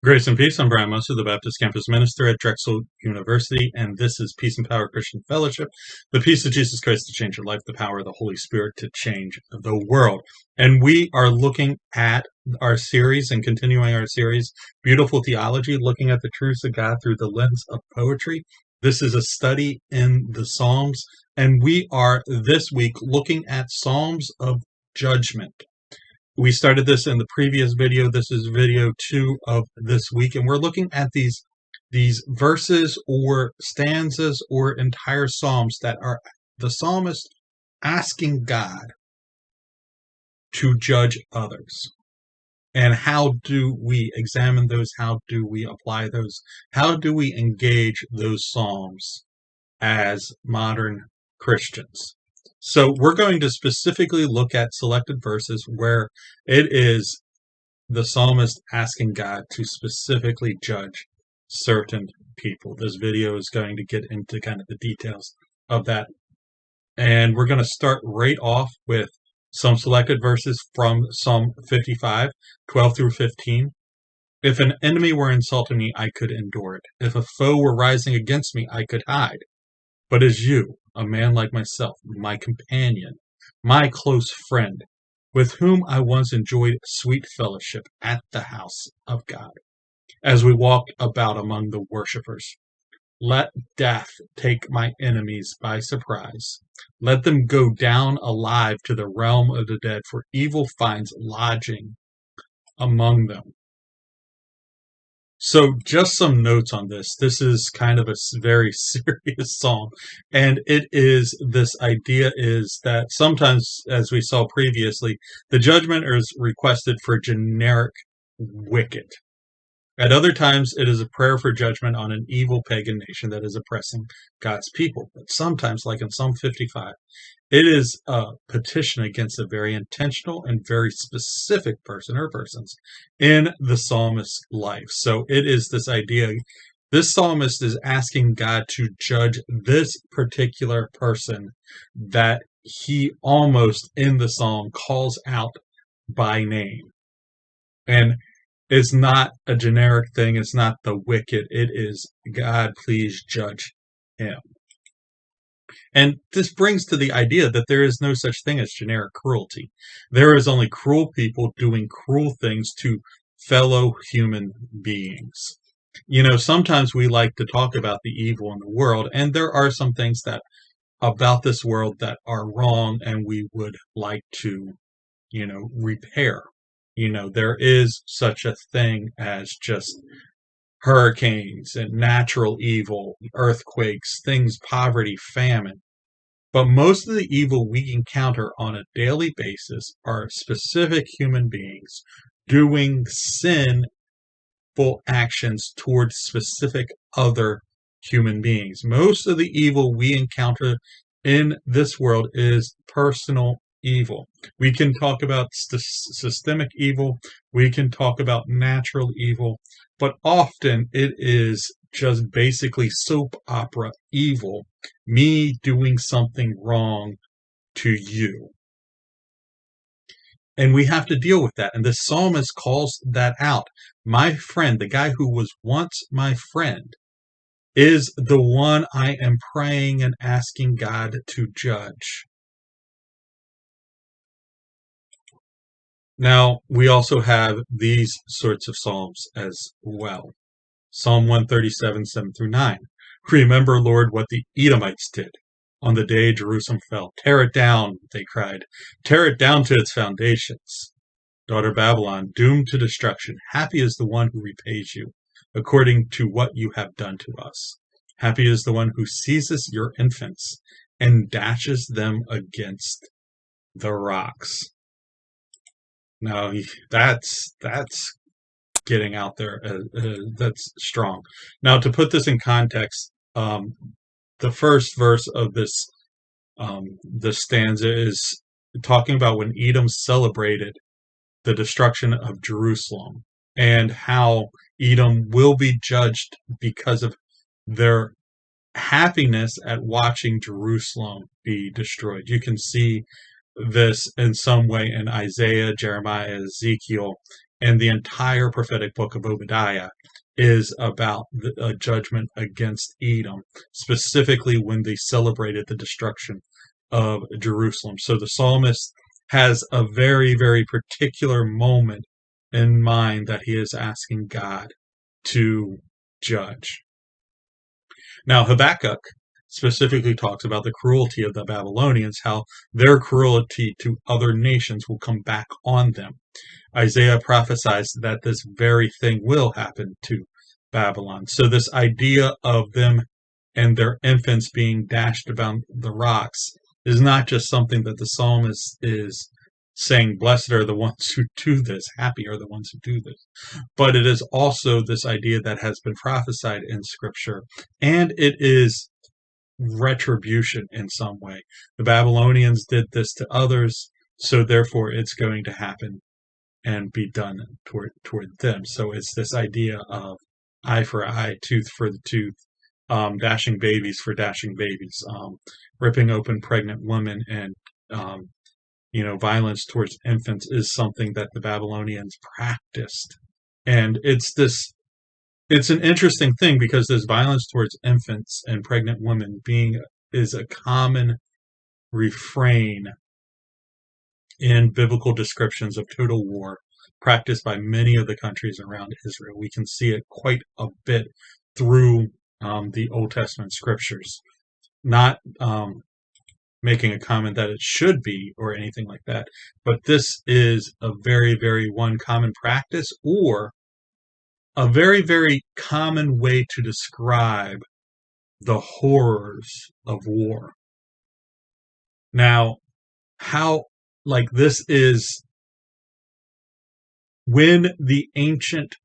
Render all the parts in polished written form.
Grace and peace. I'm Brian Munster, the Baptist campus minister at Drexel University, and this is Peace and Power Christian Fellowship. The peace of Jesus Christ to change your life, the power of the Holy Spirit to change the world. And we are looking at our series and continuing our series, Beautiful Theology, looking at the truths of God through the lens of poetry. This is a study in the Psalms, and we are this week looking at Psalms of Judgment. We started this in the previous video. This is video 2 of this week, and we're looking at these verses or stanzas or entire psalms that are the psalmist asking God to judge others. And how do we examine those? How do we apply those? How do we engage those psalms as modern Christians? So we're going to specifically look at selected verses where it is the psalmist asking God to specifically judge certain people. This video is going to get into kind of the details of that. And we're going to start right off with some selected verses from Psalm 55, 12 through 15. If an enemy were insulting me, I could endure it. If a foe were rising against me, I could hide. But as you, a man like myself, my companion, my close friend, with whom I once enjoyed sweet fellowship at the house of God, as we walked about among the worshippers, let death take my enemies by surprise. Let them go down alive to the realm of the dead, for evil finds lodging among them. So just some notes on this. This is kind of a very serious psalm. And it is, this idea is that sometimes, as we saw previously, the judgment is requested for generic wicked. At other times, it is a prayer for judgment on an evil pagan nation that is oppressing God's people. But sometimes, like in Psalm 55, it is a petition against a very intentional and very specific person or persons in the psalmist's life. So it is this idea, this psalmist is asking God to judge this particular person that he almost in the psalm calls out by name. And it's not a generic thing. It's not the wicked. It is, God, please judge him. And this brings to the idea that there is no such thing as generic cruelty. There is only cruel people doing cruel things to fellow human beings. You know, sometimes we like to talk about the evil in the world, and there are some things that about this world that are wrong and we would like to, repair. There is such a thing as just hurricanes and natural evil, earthquakes, things, poverty, famine. But most of the evil we encounter on a daily basis are specific human beings doing sinful actions towards specific other human beings. Most of the evil we encounter in this world is personal evil. We can talk about systemic evil, we can talk about natural evil, but often it is just basically soap opera evil, me doing something wrong to you. And we have to deal with that. And the psalmist calls that out. My friend, the guy who was once my friend, is the one I am praying and asking God to judge. Now, we also have these sorts of psalms as well. Psalm 137, 7 through 9. Remember, Lord, what the Edomites did on the day Jerusalem fell. Tear it down, they cried. Tear it down to its foundations. Daughter Babylon, doomed to destruction. Happy is the one who repays you, according to what you have done to us. Happy is the one who seizes your infants and dashes them against the rocks. Now, that's getting out there. That's strong. Now, to put this in context, the first verse of this stanza is talking about when Edom celebrated the destruction of Jerusalem and how Edom will be judged because of their happiness at watching Jerusalem be destroyed. You can see this in some way in Isaiah, Jeremiah, Ezekiel, And the entire prophetic book of Obadiah is about a judgment against Edom, specifically when they celebrated the destruction of Jerusalem. So the psalmist has a very, very particular moment in mind that he is asking God to judge. Now, Habakkuk specifically talks about the cruelty of the Babylonians, how their cruelty to other nations will come back on them. Isaiah prophesies that this very thing will happen to Babylon. So this idea of them and their infants being dashed about the rocks is not just something that the psalmist is saying, blessed are the ones who do this, happy are the ones who do this. But it is also this idea that has been prophesied in Scripture, and it is retribution in some way. The Babylonians did this to others, so therefore it's going to happen and be done toward them. So it's this idea of eye for eye, tooth for the tooth, dashing babies for dashing babies, ripping open pregnant women, and violence towards infants is something that the Babylonians practiced. And it's an interesting thing because this violence towards infants and pregnant women is a common refrain in biblical descriptions of total war practiced by many of the countries around Israel. We can see it quite a bit through the Old Testament scriptures. Not making a comment that it should be or anything like that, but this is a very, very common practice, or a very, very common way to describe the horrors of war. Now, this is when the ancients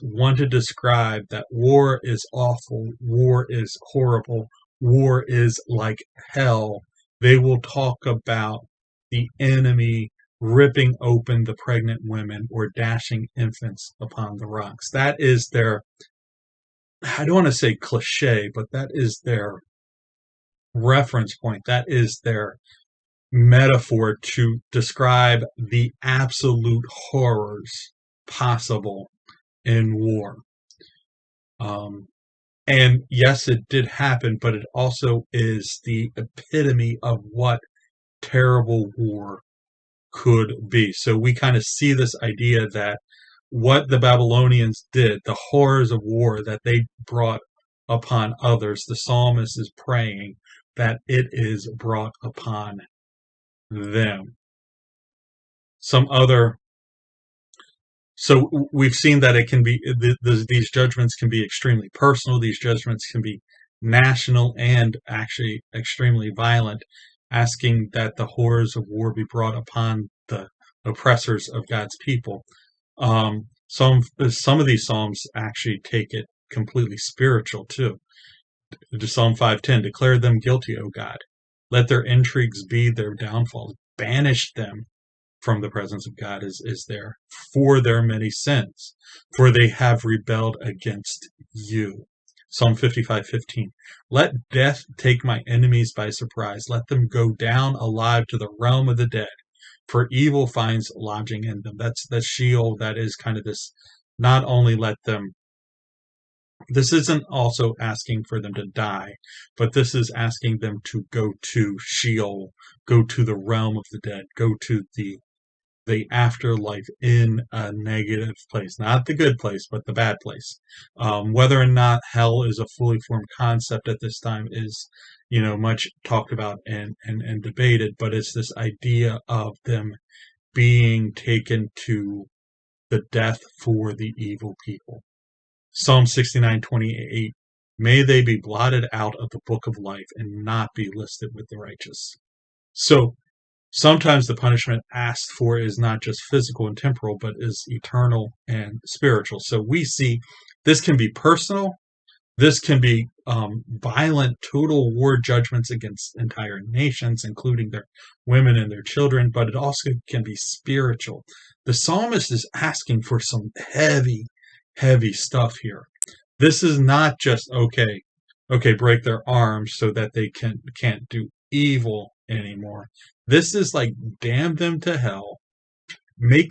want to describe that war is awful, war is horrible, war is like hell, they will talk about the enemy ripping open the pregnant women or dashing infants upon the rocks. That is their, I don't want to say cliche, but that is their reference point. That is their metaphor to describe the absolute horrors possible in war. And yes, it did happen, but it also is the epitome of what terrible war could be. So we kind of see this idea that what the Babylonians did, the horrors of war that they brought upon others, the psalmist is praying that it is brought upon them. So we've seen that it can be, these judgments can be extremely personal. These judgments can be national and actually extremely violent, asking that the horrors of war be brought upon the oppressors of God's people. Some of these psalms actually take it completely spiritual too. Psalm 5:10, declare them guilty, O God. Let their intrigues be their downfalls. Banish them from the presence of God is there for their many sins, for they have rebelled against you. Psalm 55:15. Let death take my enemies by surprise. Let them go down alive to the realm of the dead, for evil finds lodging in them. That's Sheol. That is kind of this, not only let them, this isn't also asking for them to die, but this is asking them to go to Sheol, go to the realm of the dead, go to the afterlife in a negative place, not the good place, but the bad place. Whether or not hell is a fully formed concept at this time is, much talked about and debated, but it's this idea of them being taken to the death for the evil people. Psalm 69:28, may they be blotted out of the book of life and not be listed with the righteous. So sometimes the punishment asked for is not just physical and temporal, but is eternal and spiritual. So we see this can be personal. This can be violent, total war judgments against entire nations, including their women and their children, but it also can be spiritual. The psalmist is asking for some heavy, heavy stuff here. This is not just, okay, break their arms so that they can't do evil anymore. This is like, damn them to hell, make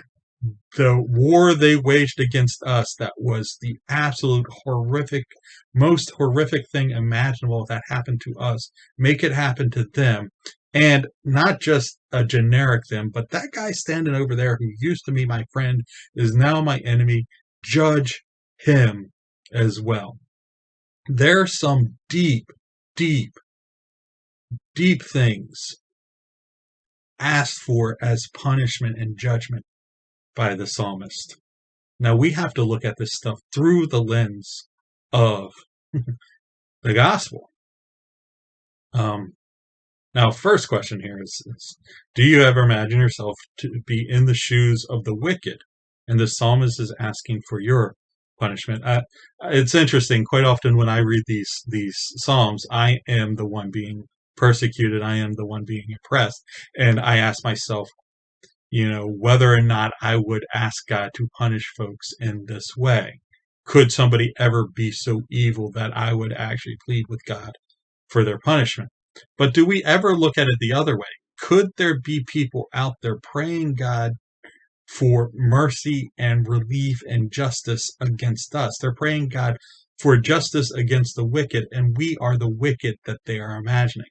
the war they waged against us, that was the absolute horrific, most horrific thing imaginable that happened to us, make it happen to them. And not just a generic them, but that guy standing over there who used to be my friend is now my enemy. Judge him as well. There's some deep, deep, deep things asked for as punishment and judgment by the psalmist. Now we have to look at this stuff through the lens of the gospel. Now, first question here is, do you ever imagine yourself to be in the shoes of the wicked? And the psalmist is asking for your punishment. It's interesting. Quite often when I read these psalms, I am the one being persecuted. I am the one being oppressed. And I ask myself, whether or not I would ask God to punish folks in this way. Could somebody ever be so evil that I would actually plead with God for their punishment? But do we ever look at it the other way? Could there be people out there praying God for mercy and relief and justice against us? They're praying God for justice against the wicked, and we are the wicked that they are imagining.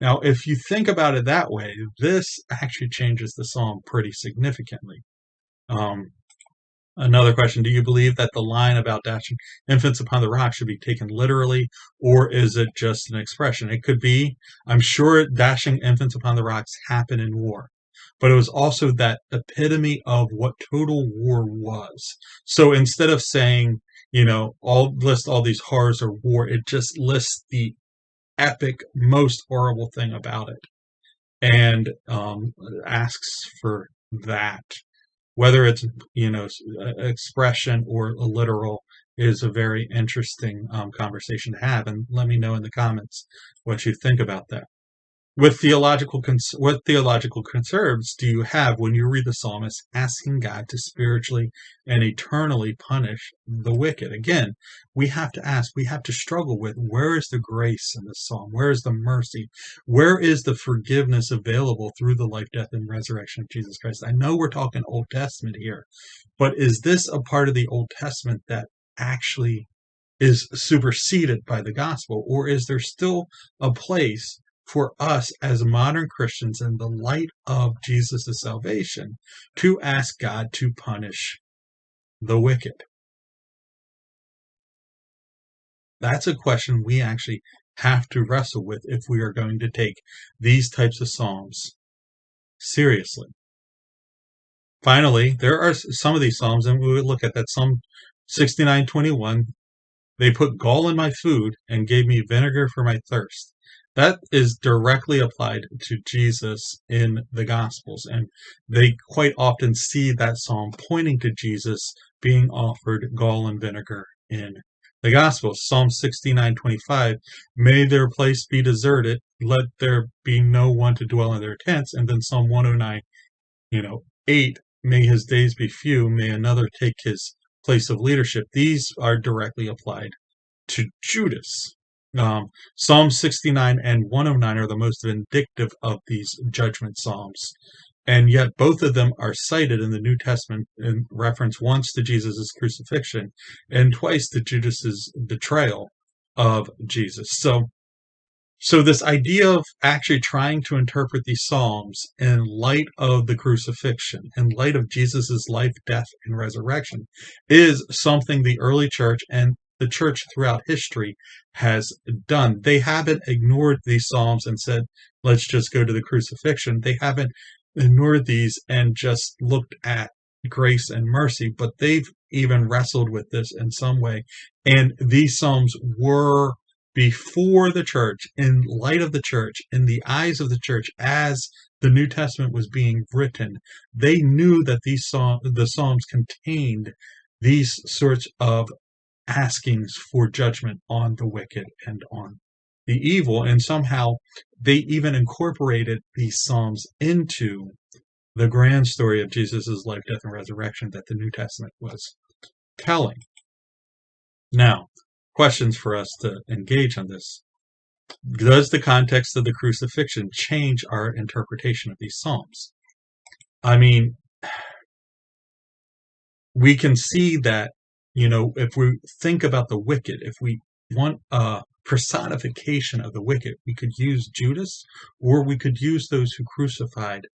Now, if you think about it that way, this actually changes the psalm pretty significantly. Another question, do you believe that the line about dashing infants upon the rock should be taken literally, or is it just an expression? It could be. I'm sure dashing infants upon the rocks happened in war, but it was also that epitome of what total war was. So instead of saying, list all these horrors of war, it just lists the epic, most horrible thing about it, and asks for that. Whether it's expression or literal is a very interesting conversation to have, and let me know in the comments what you think about that. What theological concerns do you have when you read the psalmist asking God to spiritually and eternally punish the wicked? Again, we have to ask, we have to struggle with, where is the grace in the psalm? Where is the mercy? Where is the forgiveness available through the life, death, and resurrection of Jesus Christ? I know we're talking Old Testament here, but is this a part of the Old Testament that actually is superseded by the gospel, or is there still a place for us as modern Christians in the light of Jesus' salvation to ask God to punish the wicked? That's a question we actually have to wrestle with if we are going to take these types of psalms seriously. Finally, there are some of these psalms, and we would look at that. Psalm 69:21, they put gall in my food and gave me vinegar for my thirst. That is directly applied to Jesus in the Gospels, and they quite often see that psalm pointing to Jesus being offered gall and vinegar in the Gospels. Psalm 69:25, may their place be deserted, let there be no one to dwell in their tents. And then Psalm 109, 8, may his days be few, may another take his place of leadership. These are directly applied to Judas. Psalm 69 and 109 are the most vindictive of these judgment psalms, and yet both of them are cited in the New Testament in reference once to Jesus' crucifixion and twice to Judas's betrayal of Jesus. So this idea of actually trying to interpret these psalms in light of the crucifixion, in light of Jesus' life, death, and resurrection, is something the early church and the church throughout history has done. They haven't ignored these psalms and said, let's just go to the crucifixion. They haven't ignored these and just looked at grace and mercy, but they've even wrestled with this in some way. And these psalms were before the church, in light of the church, in the eyes of the church, as the New Testament was being written. They knew that the Psalms contained these sorts of askings for judgment on the wicked and on the evil, and somehow they even incorporated these Psalms into the grand story of Jesus' life, death, and resurrection that the New Testament was telling. Now, questions for us to engage on this. Does the context of the crucifixion change our interpretation of these Psalms? I mean, we can see that, if we think about the wicked, if we want a personification of the wicked, we could use Judas, or we could use those who crucified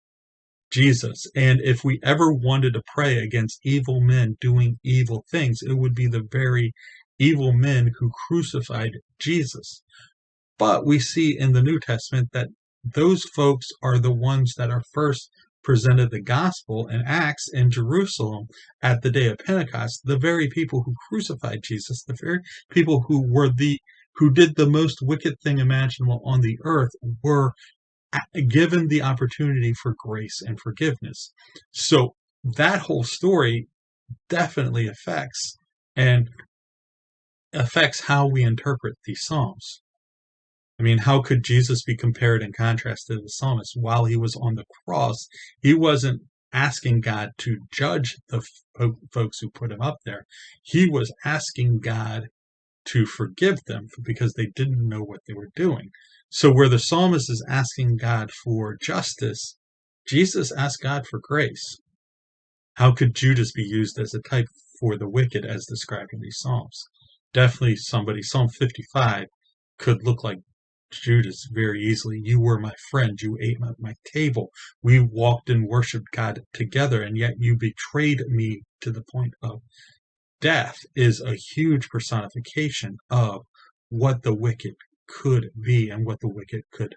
Jesus. And if we ever wanted to pray against evil men doing evil things, it would be the very evil men who crucified Jesus. But we see in the New Testament that those folks are the ones that are first presented the gospel in Acts in Jerusalem at the day of Pentecost. The very people who crucified Jesus, the very people who did the most wicked thing imaginable on the earth, were given the opportunity for grace and forgiveness. So that whole story definitely affects how we interpret these Psalms. I mean, how could Jesus be compared and contrasted to the psalmist? While he was on the cross, he wasn't asking God to judge the folks who put him up there. He was asking God to forgive them because they didn't know what they were doing. So where the psalmist is asking God for justice, Jesus asked God for grace. How could Judas be used as a type for the wicked as described in these Psalms? Definitely Psalm 55 could look like Judas very easily. You were my friend. You ate at my table. We walked and worshiped God together, and yet you betrayed me to the point of death. Is a huge personification of what the wicked could be and what the wicked could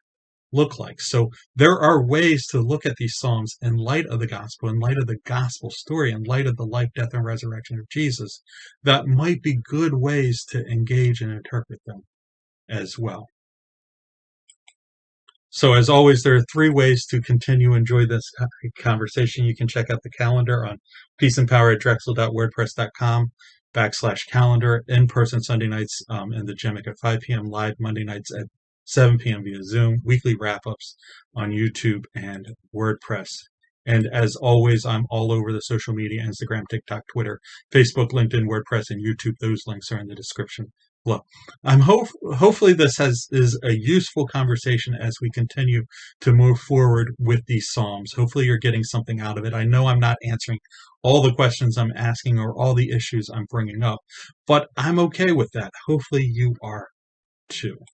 look like. So there are ways to look at these Psalms in light of the gospel, in light of the gospel story, in light of the life, death, and resurrection of Jesus, that might be good ways to engage and interpret them as well. So as always, there are 3 ways to continue to enjoy this conversation. You can check out the calendar on peaceandpower@drexel.wordpress.com/calendar, in-person Sunday nights in the JEMIC at 5 p.m., live Monday nights at 7 p.m. via Zoom, weekly wrap-ups on YouTube and WordPress. And as always, I'm all over the social media, Instagram, TikTok, Twitter, Facebook, LinkedIn, WordPress, and YouTube. Those links are in the description below. Hopefully this is a useful conversation as we continue to move forward with these Psalms. Hopefully you're getting something out of it. I know I'm not answering all the questions I'm asking or all the issues I'm bringing up, but I'm okay with that. Hopefully you are too.